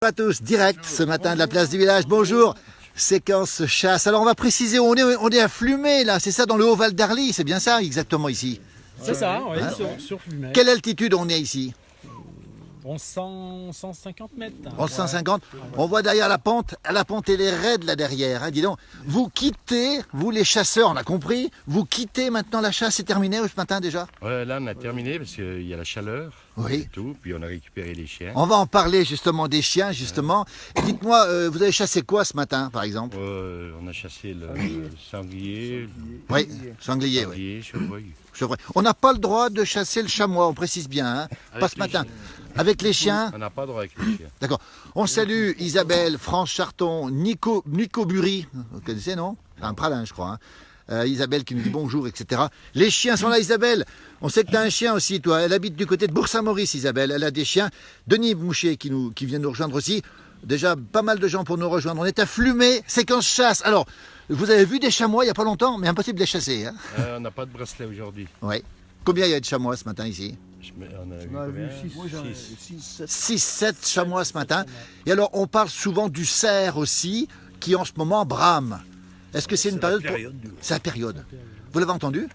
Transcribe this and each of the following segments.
Bonjour à tous, direct ce matin de la place du village. Bonjour, séquence chasse. Alors on va préciser, on est à Flumet là, c'est ça dans le Haut-Val d'Arly, c'est bien ça exactement ici. C'est ça, oui, Hein sur Flumet. Quelle altitude on est ici? 150 mètres. 150. On voit derrière la pente elle est raide là derrière. Hein, dis donc, vous quittez, vous les chasseurs, on a compris, vous quittez maintenant la chasse, c'est terminé ce matin déjà? Ouais, là on a terminé parce qu'il y a la chaleur, Oui. et tout, puis on a récupéré les chiens. On va en parler justement des chiens justement. Dites-moi, vous avez chassé quoi ce matin par exemple? On a chassé le sanglier, Oui, sanglier, oui. chevreuil. On n'a pas le droit de chasser le chamois, on précise bien, hein. Pas ce les matin. chiens. Avec les chiens, On n'a pas droit avec les chiens. d'accord. On salue Isabelle, France Charton, Nico Bury, vous connaissez non? C'est un pralin je crois. Hein. Isabelle qui nous dit bonjour, etc. Les chiens sont là Isabelle, on sait que tu as un chien aussi toi, elle habite du côté de Bourg-Saint-Maurice Isabelle, elle a des chiens. Denis Moucher qui vient nous rejoindre aussi, déjà pas mal de gens pour nous rejoindre. On est à Flumet, séquence chasse. Alors, vous avez vu des chamois il n'y a pas longtemps, mais impossible de les chasser. Hein. On n'a pas de bracelet aujourd'hui. Ouais. Combien il y a de chamois ce matin ici? On a vu On a vu combien? 6, 6, 7 chamois ce matin. Et alors, on parle souvent du cerf aussi, qui en ce moment brame. Est-ce que c'est une période C'est la période. Vous l'avez entendu?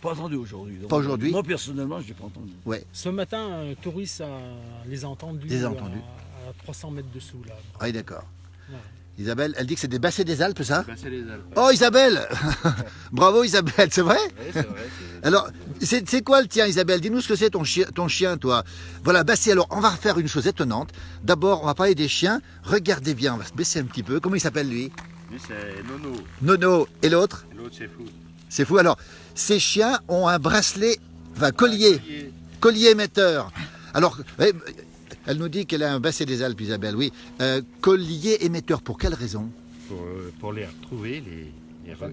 Pas entendu aujourd'hui. Pas aujourd'hui? Moi personnellement, je l'ai pas entendu. Ouais. Ce matin, un touriste les a entendus, Les a entendus. à 300 mètres dessous. Là. Oui, d'accord. Ouais. Isabelle, elle dit que c'est des bassets des Alpes, ça? C'est les Alpes. Oh, Isabelle Bravo, Isabelle, c'est vrai? Oui, c'est vrai. Alors, c'est quoi le tien, Isabelle? Dis-nous ce que c'est ton chien, toi. Voilà, Basset. Alors, on va faire une chose étonnante. D'abord, on va parler des chiens. Regardez bien, on va se baisser un petit peu. Comment il s'appelle, lui? Lui c'est Nono, Nono. Et l'autre? et l'autre c'est Fou. C'est fou. Alors, ces chiens ont un bracelet, enfin, collier émetteur. Alors, elle nous dit qu'elle a un basset des Alpes, Isabelle, oui. Collier émetteur, pour quelle raison? Pour les retrouver, les En fin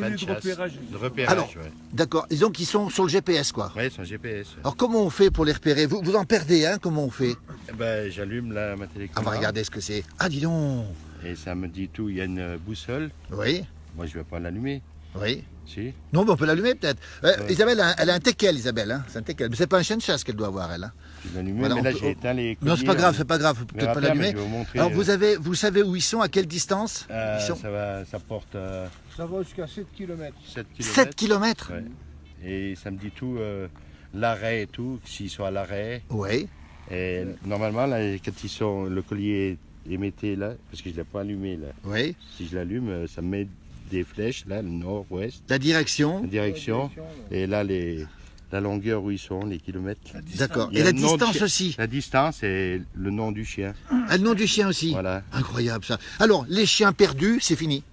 de chasse. repérage. Le repérage, Alors, ouais. D'accord, disons qu'ils sont sur le GPS, quoi. Ouais, c'est un GPS. Alors, comment on fait pour les repérer? Vous en perdez, hein? Comment on fait? Eh ben, j'allume là ma On télécommande. va regarder ce que c'est. Ah, dis donc. Et ça me dit tout. Il y a une boussole. Oui, Moi, je vais pas l'allumer. oui. Si. Non, mais on peut l'allumer, peut-être. Isabelle, elle a un teckel, Isabelle. Hein? C'est un teckel. Mais c'est pas un chien de chasse qu'elle doit avoir, elle. Hein? Je vais l'allumer. Voilà, mais on là, peut- j'ai éteint les Non, c'est pas colliers, grave, c'est pas grave. Faut mais peut-être pas après, l'allumer. je vais vous montrer, Alors, vous savez où ils sont, à quelle distance? Ils sont ça porte Ça va jusqu'à 7 km. 7 km. 7 km. Ouais. Et ça me dit tout, l'arrêt et tout, s'ils sont à l'arrêt. Oui. Et normalement, là, quand ils sont, le collier est émetté là, parce que je ne l'ai pas allumé là. Oui. Si je l'allume, ça me met des flèches là, le nord-ouest, La direction. la direction. Et là, la longueur où ils sont, les kilomètres. D'accord. Il y Et a la le nom distance du chien. aussi. La distance et le nom du chien. Ah, le nom du chien aussi. Voilà. Incroyable ça. Alors, les chiens perdus, c'est fini.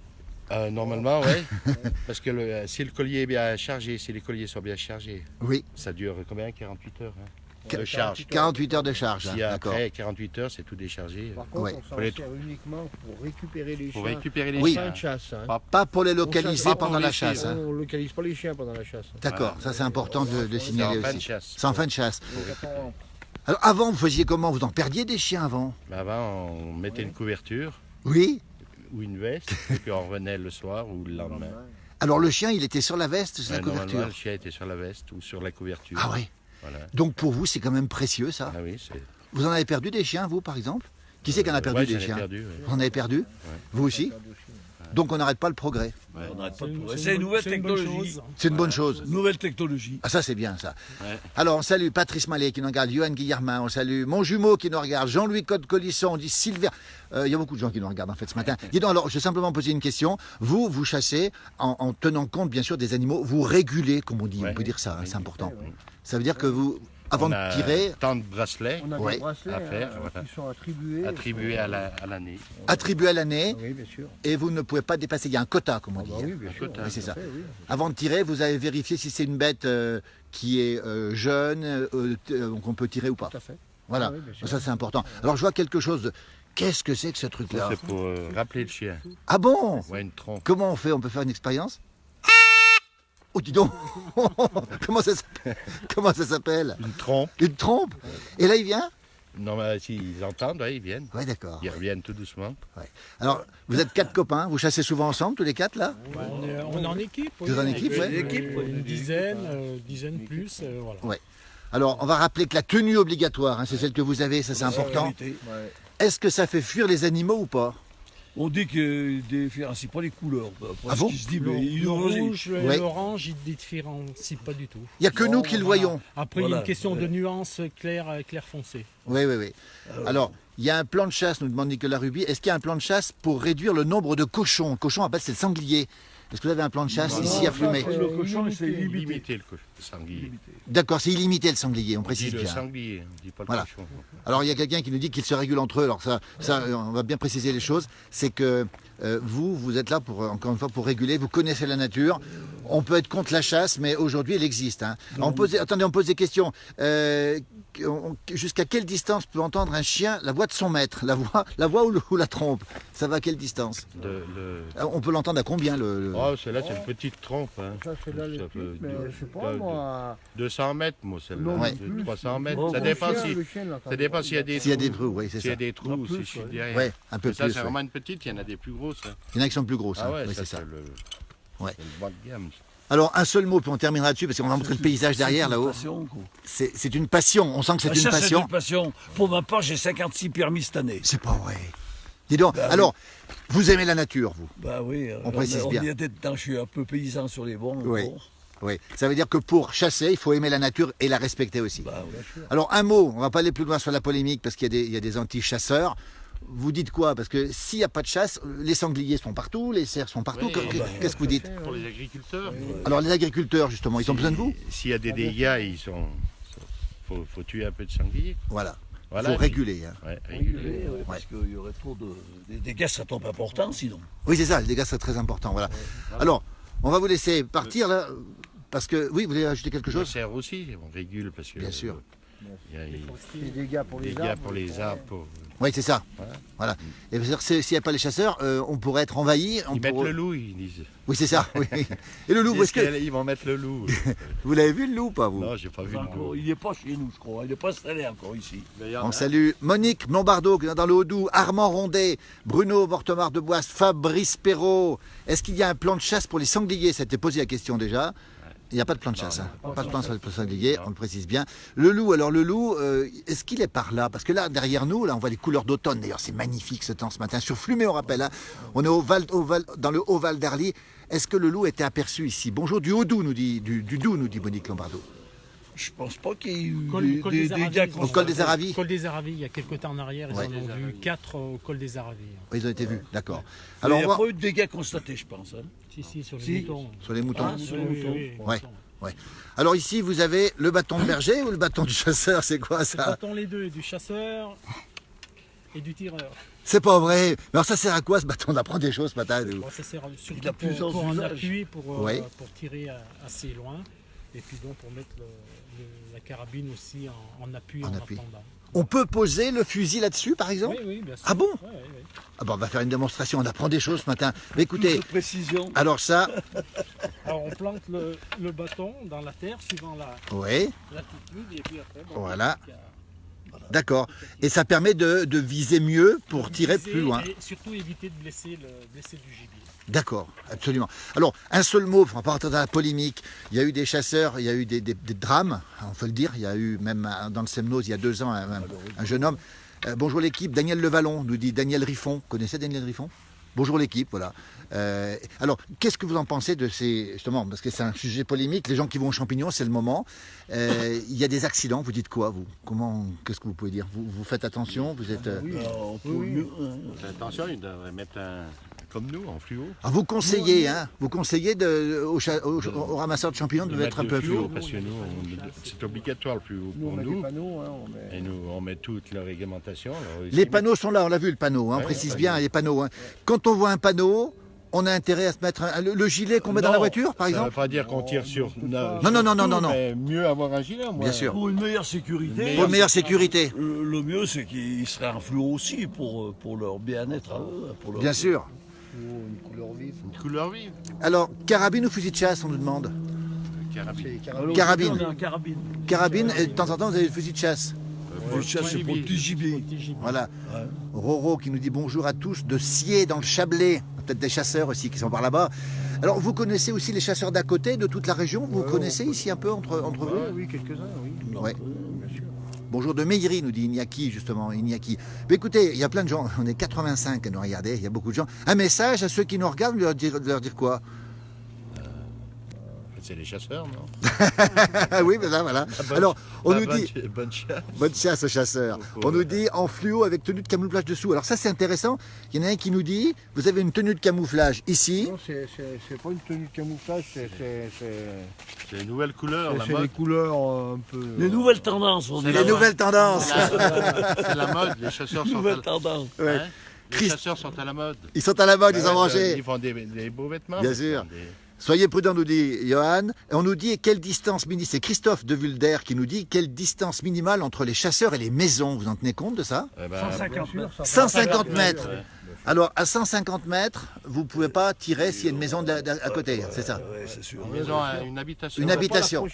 Normalement, oui. Parce que si le collier est bien chargé, si les colliers sont bien chargés, Oui. ça dure combien? 48 heures hein, Qu- de charge. 48 heures de charge. hein, Si D'accord. après 48 heures, c'est tout déchargé. Par contre, Ouais. on s'en Pour les- sert uniquement pour récupérer les Pour chiens. récupérer les Oui. Fin chiens. de chasse. Hein. Pas pour les On localiser chasse pas pendant pour la les chasse. chiens. hein. On localise pas les chiens pendant la chasse. D'accord, ça c'est important de C'est signaler en fin de aussi. chasse. C'est en fin de chasse. Alors avant, vous faisiez comment? Vous en perdiez des chiens avant? Mais avant, on mettait une couverture Oui. ou une veste, et puis on revenait le soir ou le lendemain. Alors le chien, il était sur la veste, sur la Ouais, normalement, couverture. le chien était sur la veste ou sur la couverture. Ah oui. Voilà. Donc pour vous, c'est quand même précieux ça. Ah oui, c'est. Vous en avez perdu des chiens, vous, par exemple? Qui c'est qui en a perdu Ouais, des j'en ai chiens? perdu, ouais. Vous en avez perdu? Vous aussi? Donc on n'arrête pas le progrès. On n'arrête pas C'est de une- progresser. c'est C'est une une nouvelle c'est une bonne technologie. chose. C'est une bonne chose. Nouvelle technologie. Ah ça c'est bien ça. Ouais. Alors on salue Patrice Mallet qui nous regarde, Johan Guillermin, on salue mon jumeau qui nous regarde, Jean-Louis Colisson, on dit Sylvain. Il y a beaucoup de gens qui nous regardent en fait ce matin. Dis donc alors, je vais simplement poser une question. Vous chassez en tenant compte bien sûr des animaux, vous régulez comme on dit, Ouais. on peut dire ça, hein, Oui. c'est important. Ça veut dire que vous, avant On de a tirer, tant de bracelets On a Ouais. des bracelets à faire, qui sont attribués. attribués à l'année. attribuez à l'année Oui, bien sûr. et vous ne pouvez pas dépasser, il y a un quota comme on Ah dit. bah hein. oui, bien sûr. quota, oui, c'est ça. Tout à fait, oui. Avant de tirer, vous avez vérifié si c'est une bête qui est jeune, donc on peut tirer ou pas. Tout à fait. Voilà, Ah oui, bien sûr. ça c'est important. Alors je vois quelque chose. Qu'est-ce que c'est que ce Ça, truc-là? c'est pour rappeler le chien. Ah bon? Ouais, une trompe. Comment on fait? On peut faire une expérience? Oh dis donc comment ça s'appelle? Une trompe. Une trompe? Et là il vient? Non, mais s'ils entendent, ouais, ils viennent. Ouais d'accord. Ils reviennent tout doucement. Alors vous êtes 4 copains, vous chassez souvent ensemble tous les 4 là? On est en équipe. Vous êtes en équipe, ouais. Des équipes, ouais. Une dizaine plus. Voilà. Ouais. Alors on va rappeler que la tenue obligatoire, hein, c'est celle que vous avez, ça c'est important. Ouais. Est-ce que ça fait fuir les animaux ou pas? On dit que différencie pas les couleurs. Ah bon? Ce qui se dit, Le, mais le rouge et Ouais. l'orange, ils ne différencient pas du tout. Il n'y a que nous qui le Voilà. voyons. Après, il y a Voilà. une question de nuance clair foncé. Oui, oui, oui. Alors, il y a un plan de chasse, nous demande Nicolas Ruby. Est-ce qu'il y a un plan de chasse pour réduire le nombre de cochons? Le cochon, appelle, c'est le sanglier. Est-ce que vous avez un plan de chasse ici à Flumet? Le cochon, c'est Illimité. limité. Limiter le sanglier. D'accord, c'est illimité le sanglier, on On dit précise le bien. sanglier, on dit pas le Voilà. cochon. Alors il y a quelqu'un qui nous dit qu'ils se régulent entre eux. Alors ça, on va bien préciser les choses. C'est que vous êtes là pour, encore une fois, pour réguler. Vous connaissez la nature. On peut être contre la chasse, mais aujourd'hui elle existe. Hein. Attendez, on pose des questions. Jusqu'à quelle distance peut entendre un chien la voix de son maître, la voix ou la trompe? Ça va à quelle distance? On peut l'entendre à combien Oh, celle-là, c'est une petite trompe. Hein. Ça, c'est là les Ça petites, peut- mais de- je sais pas, de- moi. 200 mètres, moi, celle-là. Non, Ouais. plus. 300 mètres. Bon, Ça bon, dépend Le chien, si. le chien, là, quand Ça dépend même. s'il y a des S'il y a trous. des trous, oui, c'est S'il y a ça. des trous, plus, si je suis ouais. derrière. Ouais, un peu Mais ça, plus. c'est Ouais. vraiment une petite, il y en a des plus grosses. Hein. Il y en a qui sont plus grosses. Ah hein. ouais, Oui, ça, c'est ça. c'est le, Ouais. c'est le bas de gamme. Alors un seul mot, puis on terminera là-dessus parce qu'on va montrer le paysage derrière là-haut. C'est une passion. On sent que c'est une Ça, c'est passion. une passion. Pour ma part, j'ai 56 permis cette année. C'est pas vrai. Dis donc. Bah, Alors, vous aimez la nature, vous? Bah oui, On précise bien. y a des temps, je suis un peu paysan sur les bords. Oui. encore. Oui. Ça veut dire que pour chasser, il faut aimer la nature et la respecter aussi. Bah oui. Alors un mot, on va pas aller plus loin sur la polémique parce qu'il y a des anti-chasseurs. Vous dites quoi? Parce que s'il n'y a pas de chasse, les sangliers sont partout, les cerfs sont partout. Oui, Qu'est-ce que vous dites? Pour les agriculteurs. Alors les agriculteurs, justement, ils ont besoin de vous? S'il y a des dégâts, faut tuer un peu de sanglier. Voilà. Il Voilà, faut puis- réguler. Hein. Ouais, réguler. Réguler, ouais, parce qu'il y aurait trop de. Des dégâts, ça tombe important sinon. Oui, c'est ça, les dégâts, c'est très important. Voilà. Alors, on va vous laisser partir là, parce que... Oui, vous voulez ajouter quelque Le chose? cerf aussi, on régule parce que. Bien sûr. Il y a Des dégâts pour des les dégâts arbres. pour les arbres. Pour... Oui, c'est ça. Voilà. Voilà. Et c'est-à-dire, s'il n'y a pas les chasseurs, on pourrait être envahi. Ils mettent le loup, ils disent. Oui, c'est ça. Oui. Et le loup, Ils est-ce disent que qu'ils vont mettre le loup. vous l'avez vu le loup, pas vous? Non, j'ai pas vu Enfin, le loup. il n'est pas chez nous, je crois. Il n'est pas installé encore ici. Mais il y en On a. salue Monique Lombardo qui est dans le Haut-Doubs, Armand Rondet, Bruno Mortemart de Boisse, Fabrice Perrault. Est-ce qu'il y a un plan de chasse pour les sangliers? Ça a été posé la question déjà. Il n'y a pas de plan de chasse. Pas de plan sur les sangliers, on le précise bien. Le loup, alors le loup, est-ce qu'il est par là? Parce que là, derrière nous, là, on voit les couleurs d'automne. D'ailleurs, c'est magnifique ce temps ce matin. Sur Flumet, on rappelle, hein. On est dans le Haut-Val d'Arly. Est-ce que le loup était aperçu ici? Bonjour du Haut-Doubs, nous dit Monique Lombardo. Je pense pas qu'il y ait eu Col des des Aravis. dégâts. Au col des Aravis? Col des Aravis, il y a quelques temps en arrière, ils Ouais. en ont vu 4 au col des Aravis. Ils ont été vus, d'accord. Alors, Alors, il n'y on a va- pas eu de dégâts constatés, je pense. Hein. Si, sur les Si. moutons. sur les moutons. Ah, sur les moutons. Ouais. Ouais. Alors ici, vous avez le bâton de berger ou le bâton du chasseur? C'est quoi ça? Bâton les deux, du chasseur et du tireur. C'est pas vrai. Mais alors ça sert à quoi ce bâton? On apprend des choses ce matin. nous. Bon, ça sert surtout Il a plusieurs pour un usages. appui, Ouais. pour tirer assez loin. Et puis donc pour mettre la carabine aussi en appui En en appui. attendant. On peut poser le fusil là-dessus, par exemple? Oui, bien sûr. Ah bon? Ouais. Ah bon, on va faire une démonstration. On apprend des choses ce matin. Mais écoutez, De précision. alors ça, Alors on plante le bâton dans la terre suivant oui, l'altitude et puis après. bon, Voilà. il y a- d'accord. Et ça permet de viser mieux pour tirer viser plus loin. Et surtout éviter de blesser du gibier. D'accord, absolument. Alors, un seul mot, on va pas rentrer dans la polémique. Il y a eu des chasseurs, il y a eu des drames, on peut le dire. Il y a eu même dans le Semnoz, il y a 2 ans, un jeune homme. Bonjour l'équipe, Daniel Levallon, nous dit Daniel Riffon. Vous connaissez Daniel Riffon? Bonjour l'équipe, voilà. Alors, qu'est-ce que vous en pensez de ces... Justement, parce que c'est un sujet polémique, les gens qui vont aux champignons, c'est le moment. Il y a des accidents, vous dites quoi, vous? Qu'est-ce que vous pouvez dire? Vous faites attention, vous êtes... On peut mieux, hein. Attention, ils devraient mettre un. Comme nous, en fluo. Ah, vous conseillez, hein? Vous conseillez aux ramasseurs de champignons de mettre un peu plus haut. Parce que nous, c'est obligatoire le plus haut Nous, on pour met des nous. panneaux, hein, on met... Et nous, on met toute la réglementation. alors ici, Les panneaux sont là, on l'a vu le panneau, hein, on Ouais, précise ouais, bien ouais. les panneaux. Hein. Quand on voit un panneau, on a intérêt à se mettre le gilet qu'on met dans la Non, voiture, par Ça ne veut exemple? pas dire qu'on tire sur. Non, non, non, non, non, non. Mais mieux avoir un gilet, moi. Bien sûr. Pour une meilleure sécurité. Pour une meilleure sécurité, Le mieux, c'est qu'ils seraient en fluo aussi pour leur bien-être à eux. Pour leur... bien sûr. Une couleur vive. Une couleur vive. Alors, carabine ou fusil de chasse, on nous demande? Carabine. C'est Alors, Carabine. On est en carabine. Carabine, et de temps en temps, vous avez le fusil de chasse. Le chasse, c'est pour le petit gibier. Petit gibier. Voilà. Ouais. Roro qui nous dit bonjour à tous de Scié dans le Chablais. Peut-être des chasseurs aussi qui sont par là-bas. Alors, vous connaissez aussi les chasseurs d'à côté, de toute la région? Vous connaissez ici un peu entre vous? Oui, quelques-uns, oui. Ouais. Bien sûr. Bonjour de Meillery, nous dit Iñaki, justement, Iñaki. Mais écoutez, il y a plein de gens, on est 85 à nous regarder, il y a beaucoup de gens. Un message à ceux qui nous regardent, de leur dire quoi? C'est les chasseurs, non? Ah oui, mais là, voilà. Alors, on nous dit... Bonne chasse. Bonne chasse aux chasseurs. On nous dit en fluo avec tenue de camouflage dessous. Alors ça c'est intéressant. Il y en a un qui nous dit, vous avez une tenue de camouflage ici. Non, c'est pas une tenue de camouflage, c'est C'est une nouvelle couleur, la les mode. couleurs un peu. Les nouvelles tendances, on dit. Les nouvelles tendances. C'est la mode, les chasseurs sont Nouvelles tendances. Ouais. Hein, les Christ- chasseurs sont à la mode. Ils sont à la mode, ils ont Ouais, rangé. Ils font des beaux vêtements. Bien ils sûr. font des- Soyez prudents, nous dit Johan. Et on nous dit quelle distance minimale. C'est Christophe de Vulder qui nous dit quelle distance minimale entre les chasseurs et les maisons. Vous en tenez compte de ça? Eh ben, 150 mètres. 150 mètres. Alors à 150 mètres, vous ne pouvez pas tirer s'il y a une maison à côté, c'est ça? Ouais, c'est sûr. une maison, une habitation. Une habitation.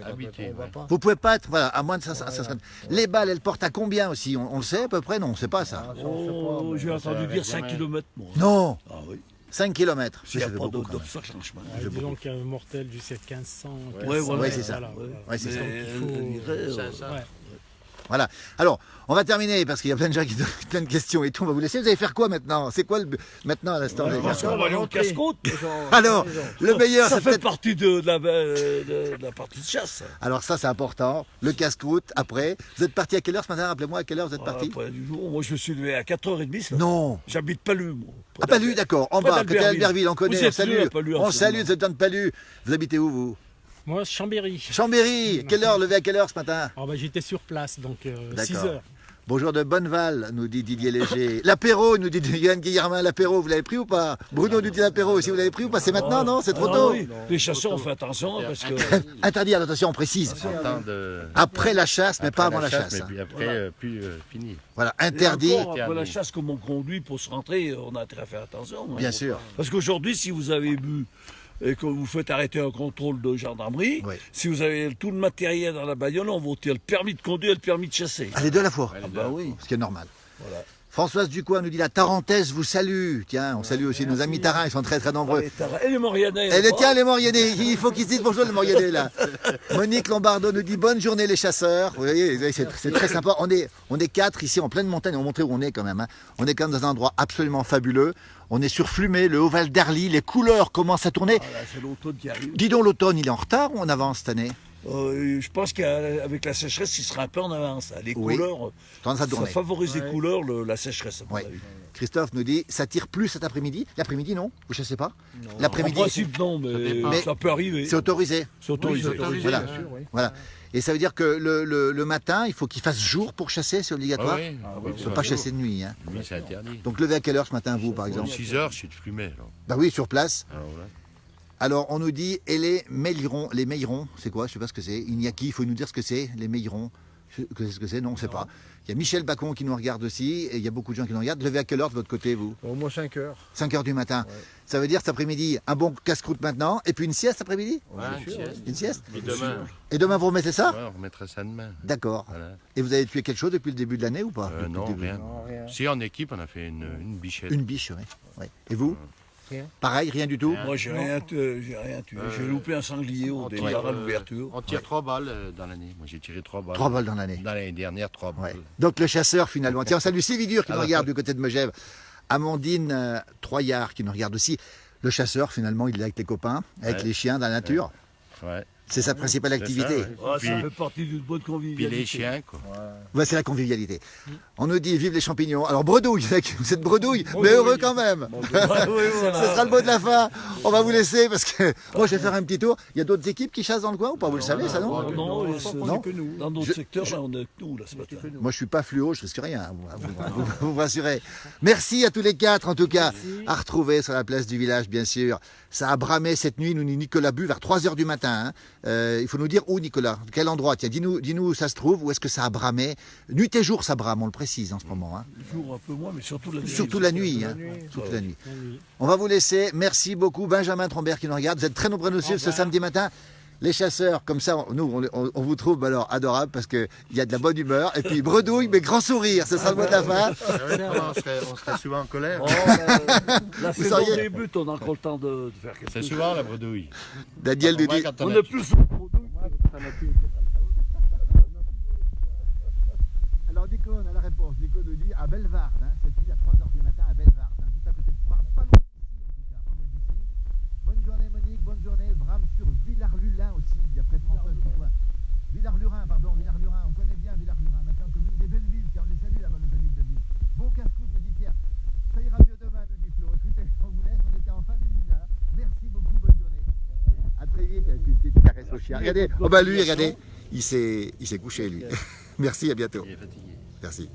Habité, On va ouais. pas. Vous pouvez pas être, voilà, à moins de 150. Les balles, elles portent à combien aussi? On le sait à peu près? Non, on ne sait pas ça. Oh, j'ai entendu dire 5 km. Moi. Non, Ah oui. 5 km. S'il n'y a pas d'obstacle en chemin. Disons qu'il y a un mortel jusqu'à 1500. Ouais, voilà. Ouais, c'est ça. Voilà, voilà. Ouais, c'est ça. Ouais. Voilà. Alors, on va terminer parce qu'il y a plein de gens qui ont plein de questions et tout. On va vous laisser. Vous allez faire quoi maintenant? C'est quoi maintenant à l'instant? les gars On va aller au casse-côte. Alors, le meilleur, Ça c'est fait peut-être. partie de la partie de chasse. Alors ça, c'est important. Le casse-croûte. Après, vous êtes parti à quelle heure ce matin? Rappelez-moi à quelle heure vous êtes parti? Après du jour, moi je me suis levé à 4h30. ça. Non. J'habite Palu, moi. Ah, Palu, d'accord. En Près bas, côté d'Albertville. Albertville, on connaît. Vous On êtes salue. venu à Palu, On absolument. salue, vous êtes dans le Palu. Vous habitez où, vous? Moi, Chambéry. Chambéry. Quelle heure? Levé à quelle heure ce matin? Alors, bah, j'étais sur place, donc 6 D'accord. heures. Bonjour de Bonneval, nous dit Didier Léger. L'apéro, nous dit Yann Guillermin, l'apéro, vous l'avez pris ou pas? Bruno nous dit l'apéro aussi, vous l'avez pris ou pas? C'est maintenant, non? C'est trop Ah tôt? oui. Les chasseurs, on fait attention parce que. Interdit, attention, on précise. En temps de... Après la chasse, mais pas après avant la chasse. Mais hein. puis après, plus fini. Voilà, Et interdit, encore, après la chasse, comme on conduit pour se rentrer, on a intérêt à faire attention. hein. bien sûr. Parce qu'aujourd'hui, si vous avez bu et que vous faites arrêter un contrôle de gendarmerie, Oui. si vous avez tout le matériel dans la bagnole, on va ôter le permis de conduire et le permis de chasser. Ah, les deux à la fois. Ah bah oui. Ce qui est normal. Voilà. Françoise Ducois nous dit la Tarentaise vous salue. Tiens, on salue aussi nos amis tarins, ils sont très très nombreux. Et les Morianais. Et tiens, les Moriennais, il faut qu'ils se disent bonjour les Moriennais là. Monique Lombardo nous dit bonne journée les chasseurs. Vous voyez, c'est très sympa. On est 4 ici en pleine montagne, on va montrer où on est quand même. Hein. On est quand même dans un endroit absolument fabuleux. On est sur Flumé, le Haut-Val d'Arly, les couleurs commencent à tourner. Ah, là, c'est l'automne qui arrive. Dis donc, l'automne, il est en retard ou on avance cette année? Je pense qu'avec la sécheresse, il sera un peu en avance. Les Oui. couleurs, Tendance à ça tourner. favorise les couleurs, la sécheresse, à mon Ouais. avis. Christophe nous dit ça tire plus cet après-midi. L'après-midi, non? Vous chassez pas? En L'après-midi, principe, non, mais Mais- ça peut arriver. c'est autorisé. C'est autorisé. Oui, c'est autorisé. Voilà. Bien sûr, oui. Voilà. Et ça veut dire que le matin, il faut qu'il fasse jour pour chasser, c'est obligatoire. oui. On ne peut pas chasser de nuit. Hein. Oui, c'est interdit. Donc levé à quelle heure ce matin, vous, par exemple? 6 heures, je suis de Flumet. Alors. Bah oui, sur place. Alors, voilà. Alors, on nous dit, et les meillerons, c'est quoi? Je sais pas ce que c'est. Iñaki, il faut nous dire ce que c'est, les meillerons. Qu'est-ce que c'est? Non, on ne sait pas. Il y a Michel Bacon qui nous regarde aussi, et il y a beaucoup de gens qui nous regardent. Levez à quelle heure de votre côté, vous? Au moins 5 heures. 5 heures du matin. Ouais. Ça veut dire cet après-midi, un bon casse-croûte maintenant, et puis une sieste après-midi? Ouais, une sieste. Une sieste? Et demain, Et demain, vous remettez ça? ouais, on remettra ça demain. D'accord. Voilà. Et vous avez tué quelque chose depuis le début de l'année ou pas? Depuis le Non, début. rien. Non, rien. Si en équipe, on a fait une bichette. Une biche, oui. Ouais. Et vous? Rien. Pareil, rien du tout? Moi, j'ai rien tué. J'ai loupé un sanglier au départ à l'ouverture. On tire 3 balles dans l'année. Moi, j'ai tiré 3 balles. 3 balles dans l'année. Dans l'année dernière, 3 Ouais. balles. Donc le chasseur finalement. Tiens, on salue Sylvidur qui nous Alors, regarde du côté de Megève. Amandine Troyard qui nous regarde aussi. Le chasseur finalement, il est avec les copains, avec Ouais. les chiens dans la nature. Ouais. C'est sa principale C'est ça, activité. ouais. Ah, Puis- ça fait partie d'une bonne Puis convivialité. les chiens, quoi. Ouais, c'est la convivialité. On nous dit vive les champignons. Alors bredouille, vous êtes bredouille, mais heureux quand même. Ah, oui, voilà. Ce sera le mot de la fin. On va vous laisser parce que moi je vais faire un petit tour. Il y a d'autres équipes qui chassent dans le coin ou pas? Vous le savez ça, non? Non, Non. dans d'autres secteurs, on est nous là ce matin. Moi, je suis pas fluo, je risque rien, vous rassurez. Merci à tous les 4, en tout cas, à retrouver sur la place du village, bien sûr. Ça a bramé cette nuit, nous dit Nicolas Bu, vers 3 h du matin. Hein. Il faut nous dire où, Nicolas, quel endroit. Tiens, dis-nous où ça se trouve, où est-ce que ça a bramé. Nuit et jour, ça brame, on le précise en ce moment. Hein. Le jour un peu moins, mais surtout la nuit. Surtout la nuit. Hein. Surtout la nuit. La nuit. On va vous laisser. Merci beaucoup, Benjamin Trombert qui nous regarde. Vous êtes très nombreux à nous suivre ce samedi matin. Les chasseurs, comme ça, nous, on vous trouve alors adorable parce qu'il y a de la bonne humeur. Et puis bredouille, mais grand sourire, ce sera le mot de la fin. On serait souvent en colère. Oh, la Vous saison sauriez- débute, on a encore le temps de faire quelque C'est chose. souvent la bredouille. Daniel nous dit, Quand On a- est plus sur le produit que ça n'a plus- réponse. Nico nous dit à Bellevarde, hein, cette ville à 3h du matin à Bellevarde, hein, tout à côté de pas loin d'ici en tout cas, pas loin d'ici. Bonne journée Monique, bonne journée. Bram sur Villars-Lulin aussi, d'après François Dutoit. Villars-Lurin, on connaît bien Villars-Lurin, maintenant commune des Belleville, tiens, on les salue là-bas, nos amis de Belleville. Bon casse-croûte, nous dit Pierre. Ça ira mieux demain, nous dit Flo. Écoutez, on vous laisse, on était en famille là. Merci beaucoup, bonne journée. À très vite, avec une petite caresse au chien. Regardez, oh bah lui, regardez, il s'est couché lui. Merci, à bientôt. Il est fatigué. Merci.